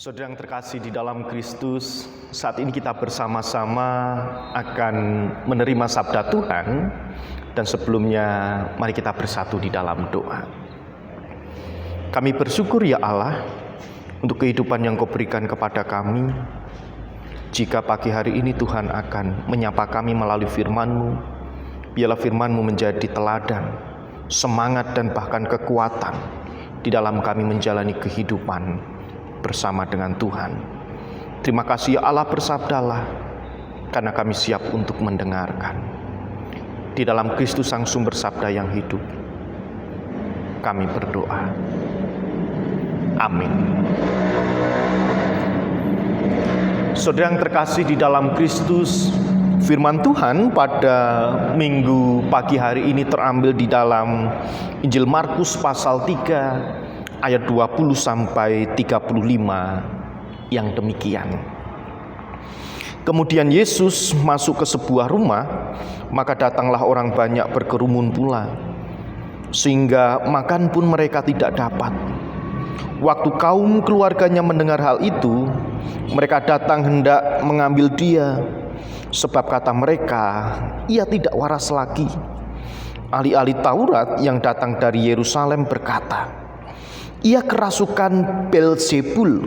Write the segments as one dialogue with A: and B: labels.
A: Saudara yang terkasih di dalam Kristus, saat ini kita bersama-sama akan menerima sabda Tuhan. Dan sebelumnya, mari kita bersatu di dalam doa. Kami bersyukur ya Allah, untuk kehidupan yang Kau berikan kepada kami. Jika pagi hari ini Tuhan akan menyapa kami melalui firman-Mu, biarlah firman-Mu menjadi teladan, semangat dan bahkan kekuatan di dalam kami menjalani kehidupan bersama dengan Tuhan. Terima kasih ya Allah, bersabdalah, karena kami siap untuk mendengarkan. Di dalam Kristus Sang Sumber Sabda yang hidup, kami berdoa. Amin. Saudara yang terkasih di dalam Kristus, firman Tuhan pada minggu pagi hari ini terambil di dalam Injil Markus pasal 3 ayat 20 sampai 35 yang demikian. Kemudian Yesus masuk ke sebuah rumah, maka datanglah orang banyak berkerumun pula, sehingga makan pun mereka tidak dapat. Waktu kaum keluarganya mendengar hal itu, mereka datang hendak mengambil dia, sebab kata mereka, ia tidak waras lagi. Ahli-ahli Taurat yang datang dari Yerusalem berkata, ia kerasukan Beelzebul,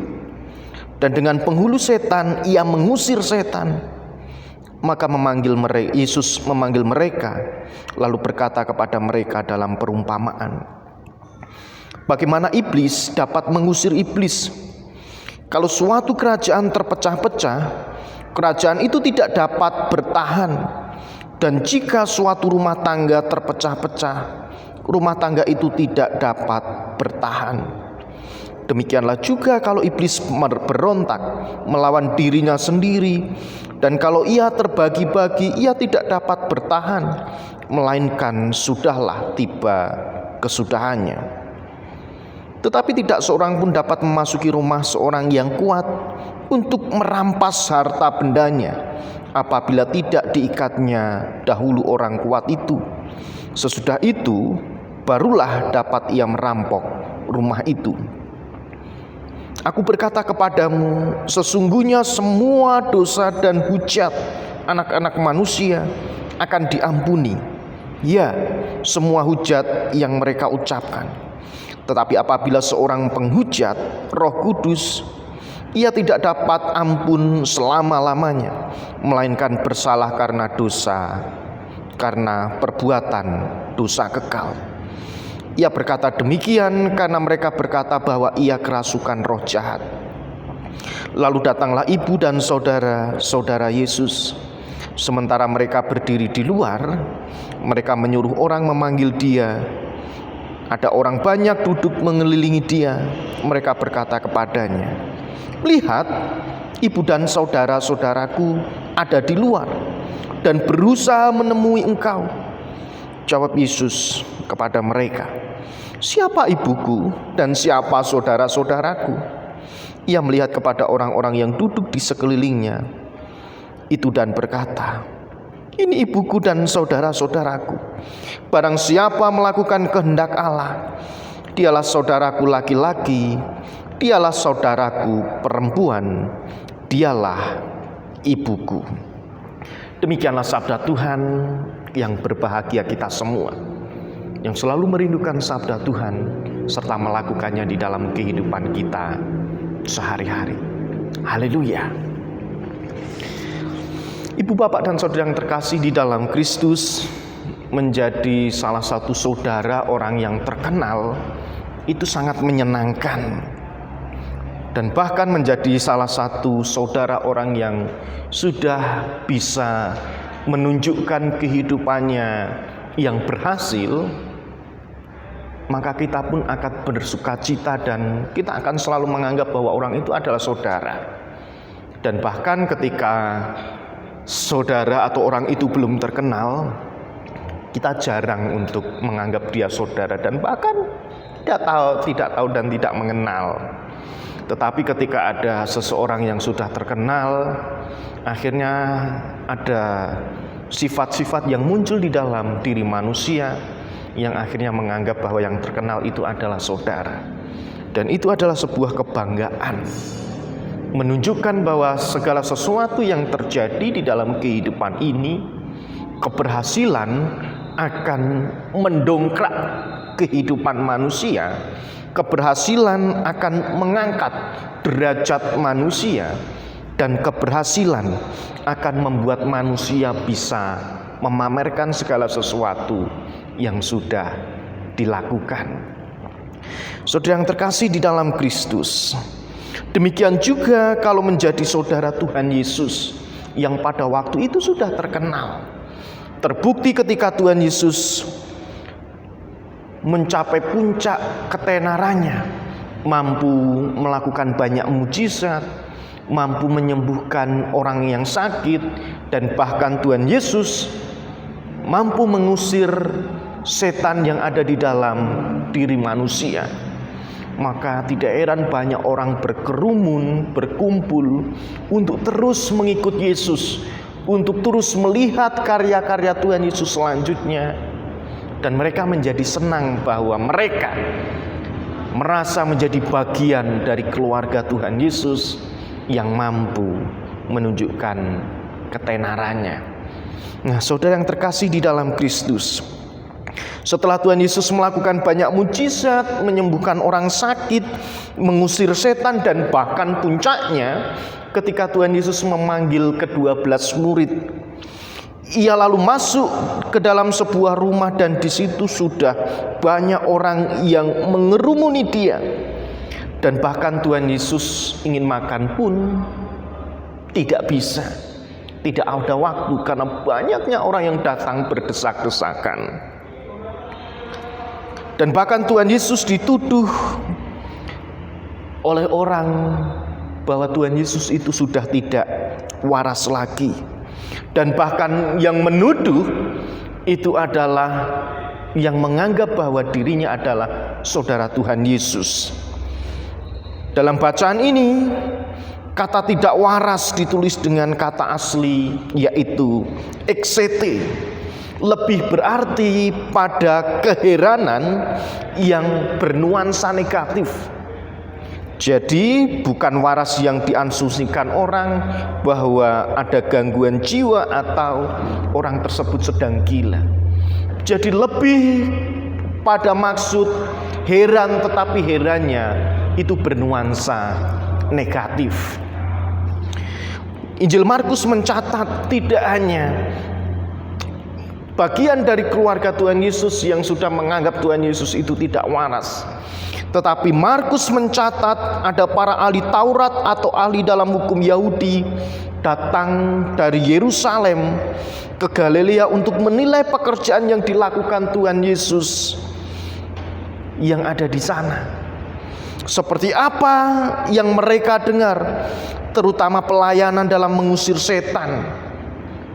A: dan dengan penghulu setan ia mengusir setan. Maka Yesus memanggil mereka, lalu berkata kepada mereka dalam perumpamaan, bagaimana iblis dapat mengusir iblis? Kalau suatu kerajaan terpecah-pecah, kerajaan itu tidak dapat bertahan. Dan jika suatu rumah tangga terpecah-pecah, rumah tangga itu tidak dapat bertahan. Demikianlah juga kalau iblis berontak melawan dirinya sendiri, dan kalau ia terbagi-bagi, ia tidak dapat bertahan, melainkan sudahlah tiba kesudahannya. Tetapi tidak seorang pun dapat memasuki rumah seorang yang kuat untuk merampas harta bendanya, apabila tidak diikatnya dahulu orang kuat itu. Sesudah itu barulah dapat ia merampok rumah itu. Aku berkata kepadamu, sesungguhnya semua dosa dan hujat anak-anak manusia akan diampuni, ya, semua hujat yang mereka ucapkan. Tetapi apabila seorang penghujat Roh Kudus, ia tidak dapat ampun selama-lamanya, melainkan bersalah karena dosa, karena perbuatan dosa kekal. Ia berkata demikian karena mereka berkata bahwa ia kerasukan roh jahat. Lalu datanglah ibu dan saudara-saudara Yesus. Sementara mereka berdiri di luar, mereka menyuruh orang memanggil dia. Ada orang banyak duduk mengelilingi dia. Mereka berkata kepadanya, lihat, ibu dan saudara-saudaraku ada di luar dan berusaha menemui engkau. Jawab Yesus kepada mereka, siapa ibuku dan siapa saudara-saudaraku? Ia melihat kepada orang-orang yang duduk di sekelilingnya itu dan berkata, ini ibuku dan saudara-saudaraku. Barang siapa melakukan kehendak Allah, dialah saudaraku laki-laki, dialah saudaraku perempuan, dialah ibuku. Demikianlah sabda Tuhan. Yang berbahagia kita semua yang selalu merindukan sabda Tuhan serta melakukannya di dalam kehidupan kita sehari-hari. Haleluya. Ibu, bapak, dan saudara yang terkasih di dalam Kristus, menjadi salah satu saudara orang yang terkenal itu sangat menyenangkan. Dan bahkan menjadi salah satu saudara orang yang sudah bisa menunjukkan kehidupannya yang berhasil, maka kita pun akan bersukacita dan kita akan selalu menganggap bahwa orang itu adalah saudara. Dan bahkan ketika saudara atau orang itu belum terkenal, kita jarang untuk menganggap dia saudara dan bahkan tidak tahu dan tidak mengenal. Tetapi ketika ada seseorang yang sudah terkenal, akhirnya ada sifat-sifat yang muncul di dalam diri manusia yang akhirnya menganggap bahwa yang terkenal itu adalah saudara. Dan itu adalah sebuah kebanggaan. menunjukkan bahwa segala sesuatu yang terjadi di dalam kehidupan ini, keberhasilan akan mendongkrak kehidupan manusia, keberhasilan akan mengangkat derajat manusia, dan keberhasilan akan membuat manusia bisa memamerkan segala sesuatu yang sudah dilakukan. Saudara yang terkasih di dalam Kristus, demikian juga kalau menjadi saudara Tuhan Yesus yang pada waktu itu sudah terkenal. Terbukti ketika Tuhan Yesus mencapai puncak ketenarannya, mampu melakukan banyak mujizat, mampu menyembuhkan orang yang sakit, dan bahkan Tuhan Yesus mampu mengusir setan yang ada di dalam diri manusia. Maka tidak heran banyak orang berkerumun, berkumpul untuk terus mengikut Yesus, untuk terus melihat karya-karya Tuhan Yesus selanjutnya. Dan mereka menjadi senang bahwa mereka merasa menjadi bagian dari keluarga Tuhan Yesus yang mampu menunjukkan ketenarannya. Nah, saudara yang terkasih di dalam Kristus, setelah Tuhan Yesus melakukan banyak mujizat, menyembuhkan orang sakit, mengusir setan, dan bahkan puncaknya ketika Tuhan Yesus memanggil ke-12 murid, ia lalu masuk ke dalam sebuah rumah dan di situ sudah banyak orang yang mengerumuni dia. Dan bahkan Tuhan Yesus ingin makan pun tidak bisa. Tidak ada waktu karena banyaknya orang yang datang berdesak-desakan. Dan bahkan Tuhan Yesus dituduh oleh orang bahwa Tuhan Yesus itu sudah tidak waras lagi. Dan bahkan yang menuduh itu adalah yang menganggap bahwa dirinya adalah saudara Tuhan Yesus. Dalam bacaan ini, kata tidak waras ditulis dengan kata asli, yaitu eksete. Lebih berarti pada keheranan yang bernuansa negatif. Jadi bukan waras yang diasumsikan orang bahwa ada gangguan jiwa atau orang tersebut sedang gila. Jadi lebih pada maksud heran, tetapi herannya itu bernuansa negatif. Injil Markus mencatat tidak hanya bagian dari keluarga Tuhan Yesus yang sudah menganggap Tuhan Yesus itu tidak waras, tetapi Markus mencatat ada para ahli Taurat atau ahli dalam hukum Yahudi datang dari Yerusalem ke Galilea untuk menilai pekerjaan yang dilakukan Tuhan Yesus yang ada di sana. Seperti apa yang mereka dengar, terutama pelayanan dalam mengusir setan.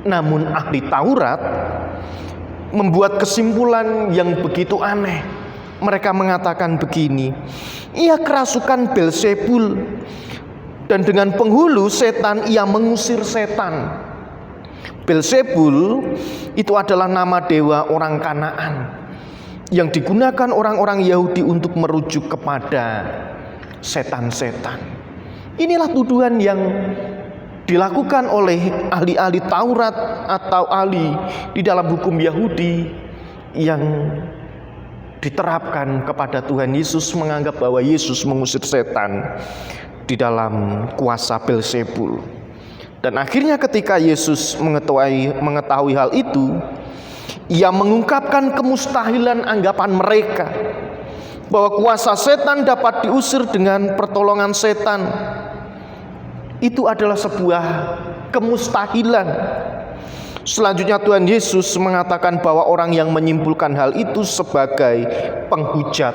A: Namun ahli Taurat membuat kesimpulan yang begitu aneh. Mereka mengatakan begini, ia kerasukan Belzebul, dan dengan penghulu setan ia mengusir setan. Belzebul itu adalah nama dewa orang Kanaan yang digunakan orang-orang Yahudi untuk merujuk kepada setan-setan. Inilah tuduhan yang dilakukan oleh ahli-ahli Taurat atau ahli di dalam hukum Yahudi yang diterapkan kepada Tuhan Yesus, menganggap bahwa Yesus mengusir setan di dalam kuasa Belzebul. Dan akhirnya ketika Yesus mengetahui hal itu, ia mengungkapkan kemustahilan anggapan mereka bahwa kuasa setan dapat diusir dengan pertolongan setan. Itu adalah sebuah kemustahilan. Selanjutnya Tuhan Yesus mengatakan bahwa orang yang menyimpulkan hal itu sebagai penghujat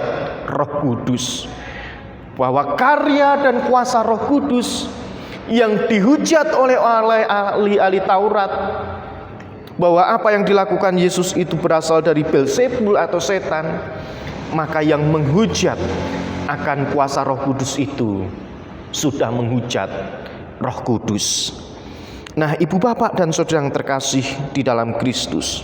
A: Roh Kudus, bahwa karya dan kuasa Roh Kudus yang dihujat oleh ahli-ahli Taurat, bahwa apa yang dilakukan Yesus itu berasal dari Belzebul atau setan, maka yang menghujat akan kuasa Roh Kudus itu sudah menghujat Roh Kudus. Nah, ibu bapak dan saudara yang terkasih di dalam Kristus,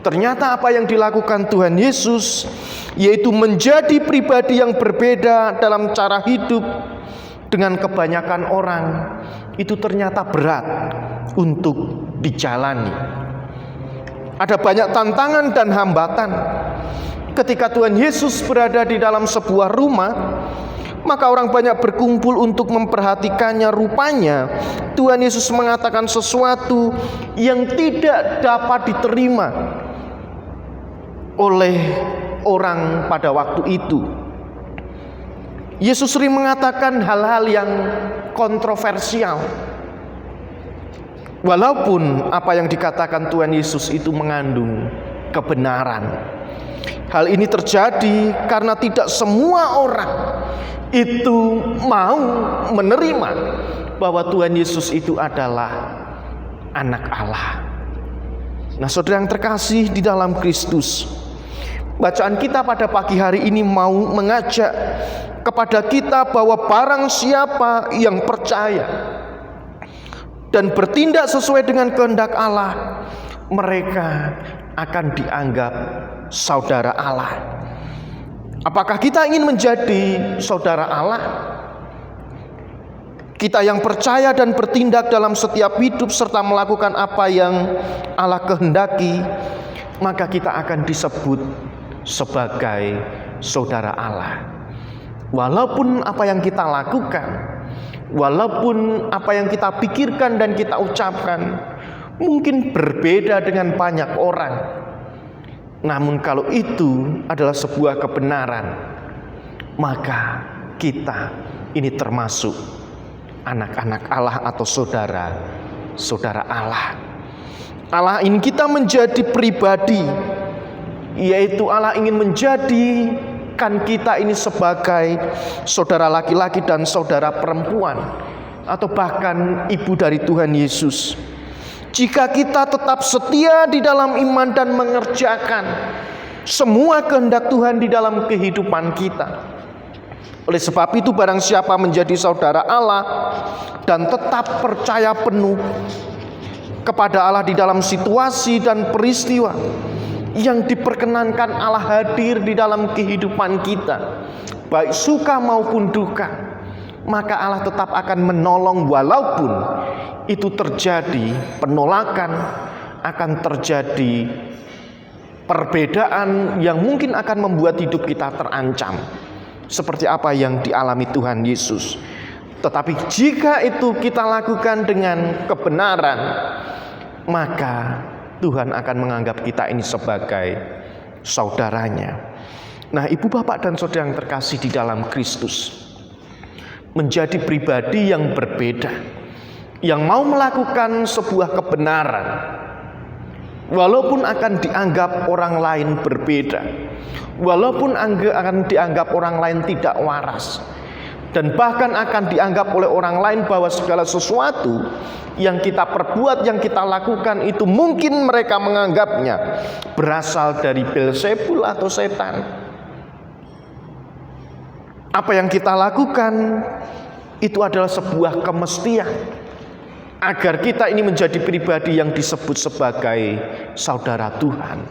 A: ternyata apa yang dilakukan Tuhan Yesus, yaitu menjadi pribadi yang berbeda dalam cara hidup, dengan kebanyakan orang itu ternyata berat untuk dijalani. Ada banyak tantangan dan hambatan. Ketika Tuhan Yesus berada di dalam sebuah rumah, maka orang banyak berkumpul untuk memperhatikannya. Rupanya Tuhan Yesus mengatakan sesuatu yang tidak dapat diterima oleh orang pada waktu itu. Yesus sering mengatakan hal-hal yang kontroversial. Walaupun apa yang dikatakan Tuhan Yesus itu mengandung kebenaran. Hal ini terjadi karena tidak semua orang itu mau menerima bahwa Tuhan Yesus itu adalah anak Allah. Nah, saudara yang terkasih di dalam Kristus, bacaan kita pada pagi hari ini mau mengajak kepada kita bahwa barang siapa yang percaya dan bertindak sesuai dengan kehendak Allah, mereka akan dianggap saudara Allah. Apakah kita ingin menjadi saudara Allah? Kita yang percaya dan bertindak dalam setiap hidup serta melakukan apa yang Allah kehendaki, maka kita akan disebut sebagai saudara Allah. Walaupun apa yang kita lakukan, walaupun apa yang kita pikirkan dan kita ucapkan mungkin berbeda dengan banyak orang, namun kalau itu adalah sebuah kebenaran, maka kita ini termasuk anak-anak Allah atau saudara Allah. Allah ingin kita menjadi pribadi, yaitu Allah ingin menjadikan kita ini sebagai saudara laki-laki dan saudara perempuan, atau bahkan ibu dari Tuhan Yesus. Jika kita tetap setia di dalam iman dan mengerjakan semua kehendak Tuhan di dalam kehidupan kita. Oleh sebab itu, barang siapa menjadi saudara Allah dan tetap percaya penuh kepada Allah di dalam situasi dan peristiwa yang diperkenankan Allah hadir di dalam kehidupan kita, baik suka maupun duka, maka Allah tetap akan menolong. Walaupun itu terjadi penolakan, akan terjadi perbedaan yang mungkin akan membuat hidup kita terancam, seperti apa yang dialami Tuhan Yesus. Tetapi jika itu kita lakukan dengan kebenaran, maka Tuhan akan menganggap kita ini sebagai saudaranya. Nah, ibu bapak dan saudara yang terkasih di dalam Kristus, menjadi pribadi yang berbeda, yang mau melakukan sebuah kebenaran, walaupun akan dianggap orang lain berbeda, walaupun akan dianggap orang lain tidak waras, dan bahkan akan dianggap oleh orang lain bahwa segala sesuatu yang kita perbuat, yang kita lakukan itu mungkin mereka menganggapnya berasal dari Beelzebul atau setan. Apa yang kita lakukan itu adalah sebuah kemestian agar kita ini menjadi pribadi yang disebut sebagai saudara Tuhan.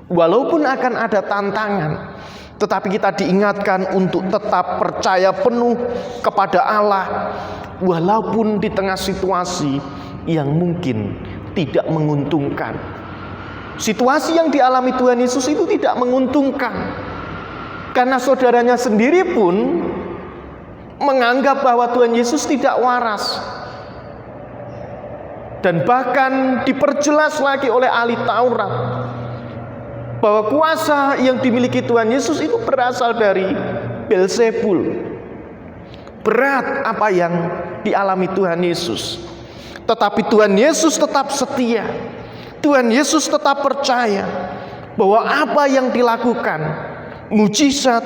A: Walaupun akan ada tantangan, tetapi kita diingatkan untuk tetap percaya penuh kepada Allah, walaupun di tengah situasi yang mungkin tidak menguntungkan. Situasi yang dialami Tuhan Yesus itu tidak menguntungkan, karena saudaranya sendiri pun menganggap bahwa Tuhan Yesus tidak waras. Dan bahkan diperjelas lagi oleh ahli Taurat bahwa kuasa yang dimiliki Tuhan Yesus itu berasal dari Beelzebul. Berat apa yang dialami Tuhan Yesus, tetapi Tuhan Yesus tetap setia. Tuhan Yesus tetap percaya bahwa apa yang dilakukan, mujizat,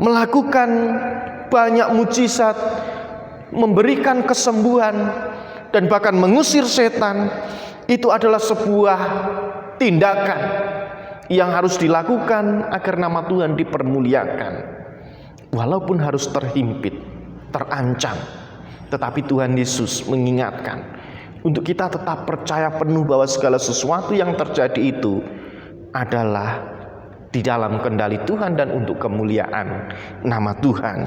A: melakukan banyak mujizat, memberikan kesembuhan, dan bahkan mengusir setan, itu adalah sebuah tindakan yang harus dilakukan agar nama Tuhan dipermuliakan. Walaupun harus terhimpit, terancam, tetapi Tuhan Yesus mengingatkan untuk kita tetap percaya penuh bahwa segala sesuatu yang terjadi itu adalah di dalam kendali Tuhan dan untuk kemuliaan nama Tuhan.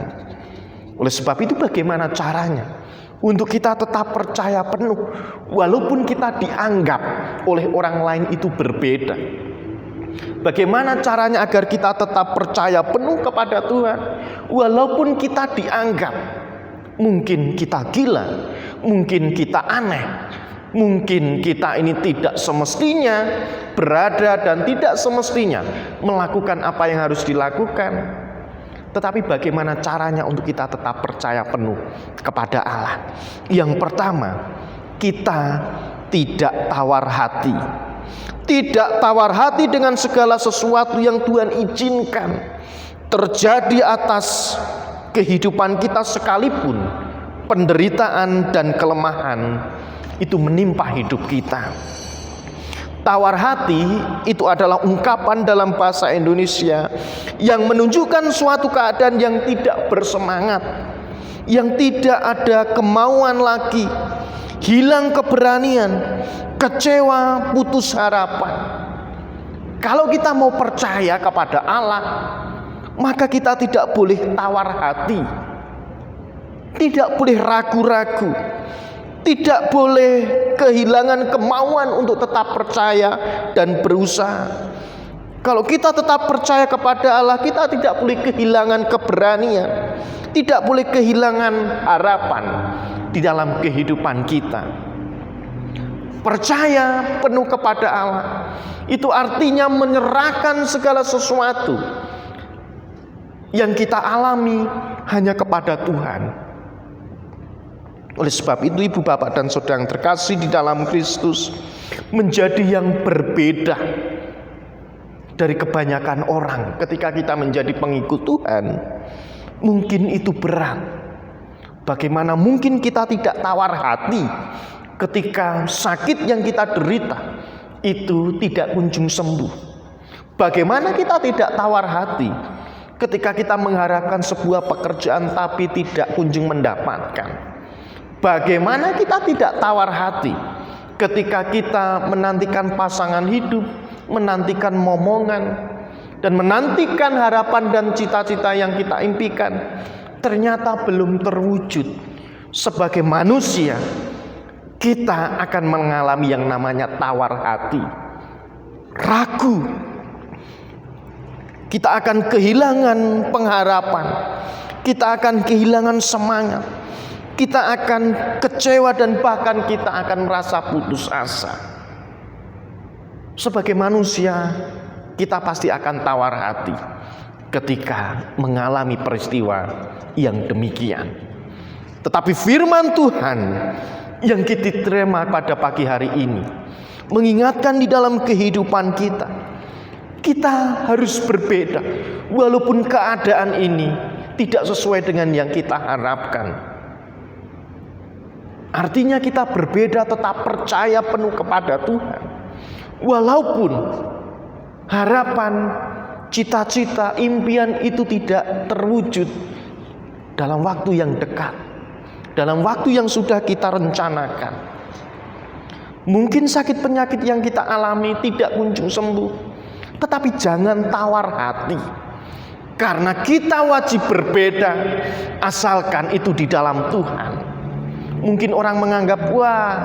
A: Oleh sebab itu bagaimana caranya untuk kita tetap percaya penuh walaupun kita dianggap oleh orang lain itu berbeda? Bagaimana caranya agar kita tetap percaya penuh kepada Tuhan walaupun kita dianggap mungkin kita gila, mungkin kita aneh, mungkin kita ini tidak semestinya berada dan tidak semestinya melakukan apa yang harus dilakukan. Tetapi bagaimana caranya untuk kita tetap percaya penuh kepada Allah? Yang pertama, kita tidak tawar hati. Tidak tawar hati dengan segala sesuatu yang Tuhan izinkan terjadi atas kehidupan kita, sekalipun penderitaan dan kelemahan itu menimpa hidup kita. Tawar hati itu adalah ungkapan dalam bahasa Indonesia yang menunjukkan suatu keadaan yang tidak bersemangat, yang tidak ada kemauan lagi, hilang keberanian, kecewa, putus harapan. Kalau kita mau percaya kepada Allah, maka kita tidak boleh tawar hati, tidak boleh ragu-ragu, tidak boleh kehilangan kemauan untuk tetap percaya dan berusaha. Kalau kita tetap percaya kepada Allah, kita tidak boleh kehilangan keberanian, tidak boleh kehilangan harapan di dalam kehidupan kita. Percaya penuh kepada Allah itu artinya menyerahkan segala sesuatu yang kita alami hanya kepada Tuhan. Oleh sebab itu, ibu, bapak, dan saudara yang terkasih di dalam Kristus, menjadi yang berbeda dari kebanyakan orang ketika kita menjadi pengikut Tuhan. Mungkin itu berat. Bagaimana mungkin kita tidak tawar hati ketika sakit yang kita derita itu tidak kunjung sembuh? Bagaimana kita tidak tawar hati ketika kita mengharapkan sebuah pekerjaan tapi tidak kunjung mendapatkan? Bagaimana kita tidak tawar hati ketika kita menantikan pasangan hidup, menantikan momongan, dan menantikan harapan dan cita-cita yang kita impikan ternyata belum terwujud? Sebagai manusia, kita akan mengalami yang namanya tawar hati, ragu. Kita akan kehilangan pengharapan, kita akan kehilangan semangat, kita akan kecewa, dan bahkan kita akan merasa putus asa. Sebagai manusia, kita pasti akan tawar hati ketika mengalami peristiwa yang demikian. Tetapi firman Tuhan yang kita terima pada pagi hari ini mengingatkan di dalam kehidupan kita, kita harus berbeda walaupun keadaan ini tidak sesuai dengan yang kita harapkan. Artinya kita berbeda, tetap percaya penuh kepada Tuhan walaupun harapan, cita-cita, impian itu tidak terwujud dalam waktu yang dekat, dalam waktu yang sudah kita rencanakan. Mungkin sakit penyakit yang kita alami tidak kunjung sembuh, tetapi jangan tawar hati, karena kita wajib berbeda asalkan itu di dalam Tuhan. Mungkin orang menganggap, wah,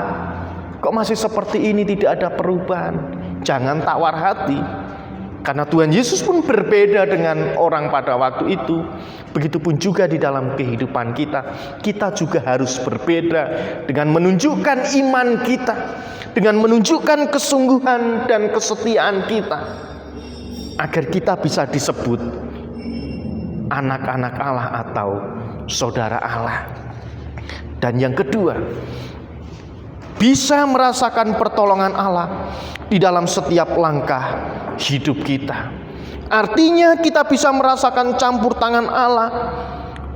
A: kok masih seperti ini, tidak ada perubahan. Jangan tawar hati, karena Tuhan Yesus pun berbeda dengan orang pada waktu itu. Begitupun juga di dalam kehidupan kita, kita juga harus berbeda dengan menunjukkan iman kita, dengan menunjukkan kesungguhan dan kesetiaan kita, agar kita bisa disebut anak-anak Allah atau saudara Allah. Dan yang kedua, bisa merasakan pertolongan Allah di dalam setiap langkah hidup kita. Artinya kita bisa merasakan campur tangan Allah,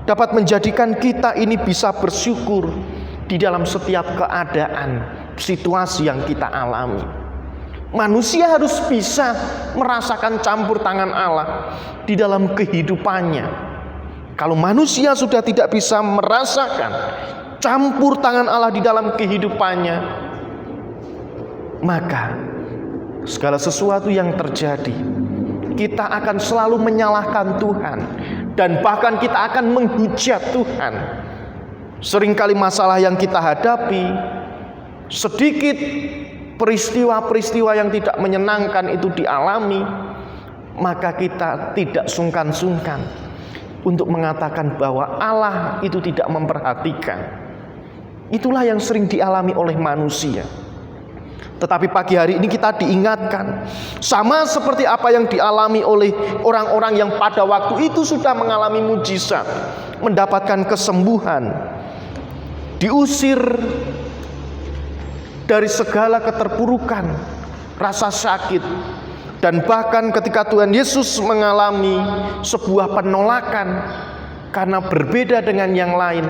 A: dapat menjadikan kita ini bisa bersyukur di dalam setiap keadaan, situasi yang kita alami. Manusia harus bisa merasakan campur tangan Allah di dalam kehidupannya. Kalau manusia sudah tidak bisa merasakan campur tangan Allah di dalam kehidupannya, maka segala sesuatu yang terjadi, kita akan selalu menyalahkan Tuhan dan bahkan kita akan menghujat Tuhan. Seringkali masalah yang kita hadapi, sedikit peristiwa-peristiwa yang tidak menyenangkan itu dialami, maka kita tidak sungkan-sungkan untuk mengatakan bahwa Allah itu tidak memperhatikan. Itulah yang sering dialami oleh manusia. Tetapi pagi hari ini kita diingatkan, sama seperti apa yang dialami oleh orang-orang yang pada waktu itu sudah mengalami mujizat, mendapatkan kesembuhan, diusir dari segala keterpurukan, rasa sakit, dan bahkan ketika Tuhan Yesus mengalami sebuah penolakan karena berbeda dengan yang lain,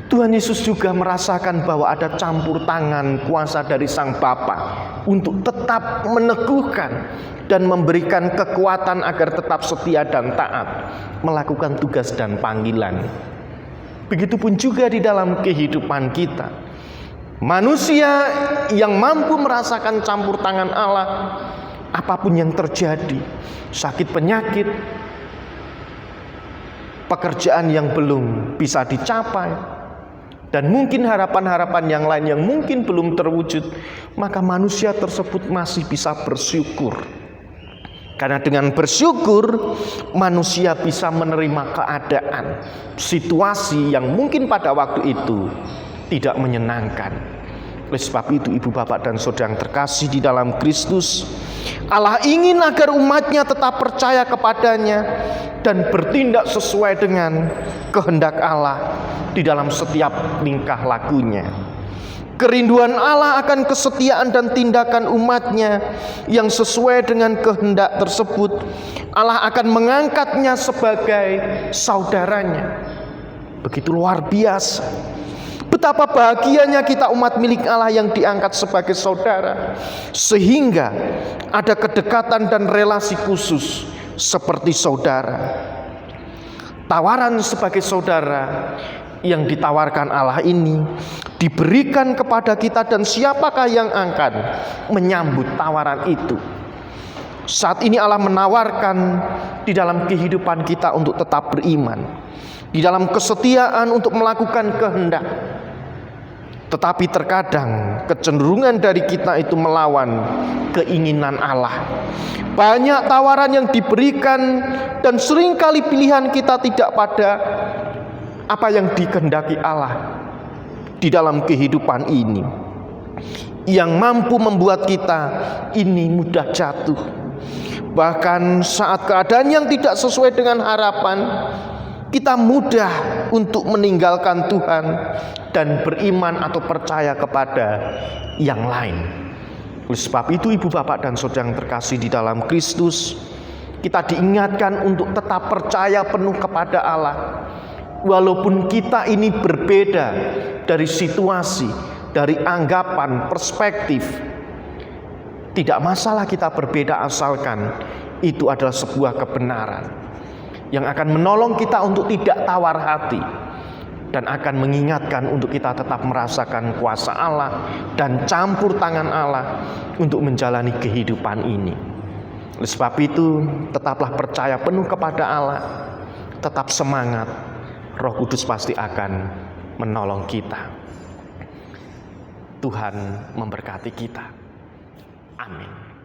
A: Tuhan Yesus juga merasakan bahwa ada campur tangan kuasa dari Sang Bapa untuk tetap meneguhkan dan memberikan kekuatan agar tetap setia dan taat melakukan tugas dan panggilan. Begitupun juga di dalam kehidupan kita. Manusia yang mampu merasakan campur tangan Allah, apapun yang terjadi, sakit penyakit, pekerjaan yang belum bisa dicapai, dan mungkin harapan-harapan yang lain yang mungkin belum terwujud, maka manusia tersebut masih bisa bersyukur. Karena dengan bersyukur, manusia bisa menerima keadaan, situasi yang mungkin pada waktu itu tidak menyenangkan. Oleh sebab itu, ibu bapak dan saudara yang terkasih di dalam Kristus, Allah ingin agar umatnya tetap percaya kepadanya dan bertindak sesuai dengan kehendak Allah di dalam setiap tingkah lakunya. Kerinduan Allah akan kesetiaan dan tindakan umatnya yang sesuai dengan kehendak tersebut, Allah akan mengangkatnya sebagai saudaranya. Begitu luar biasa. Betapa bahagianya kita umat milik Allah yang diangkat sebagai saudara, sehingga ada kedekatan dan relasi khusus seperti saudara. Tawaran sebagai saudara yang ditawarkan Allah ini diberikan kepada kita, dan siapakah yang akan menyambut tawaran itu? Saat ini Allah menawarkan di dalam kehidupan kita untuk tetap beriman, di dalam kesetiaan untuk melakukan kehendak. Tetapi terkadang kecenderungan dari kita itu melawan keinginan Allah. Banyak tawaran yang diberikan, dan seringkali pilihan kita tidak pada apa yang dikehendaki Allah di dalam kehidupan ini, yang mampu membuat kita ini mudah jatuh. Bahkan saat keadaan yang tidak sesuai dengan harapan, kita mudah untuk meninggalkan Tuhan dan beriman atau percaya kepada yang lain. Oleh sebab itu, ibu bapak dan saudara yang terkasih di dalam Kristus, kita diingatkan untuk tetap percaya penuh kepada Allah. Walaupun kita ini berbeda dari situasi, dari anggapan, perspektif, tidak masalah kita berbeda, asalkan itu adalah sebuah kebenaran yang akan menolong kita untuk tidak tawar hati, dan akan mengingatkan untuk kita tetap merasakan kuasa Allah dan campur tangan Allah untuk menjalani kehidupan ini. Oleh sebab itu, tetaplah percaya penuh kepada Allah, tetap semangat. Roh Kudus pasti akan menolong kita. Tuhan memberkati kita. Amin.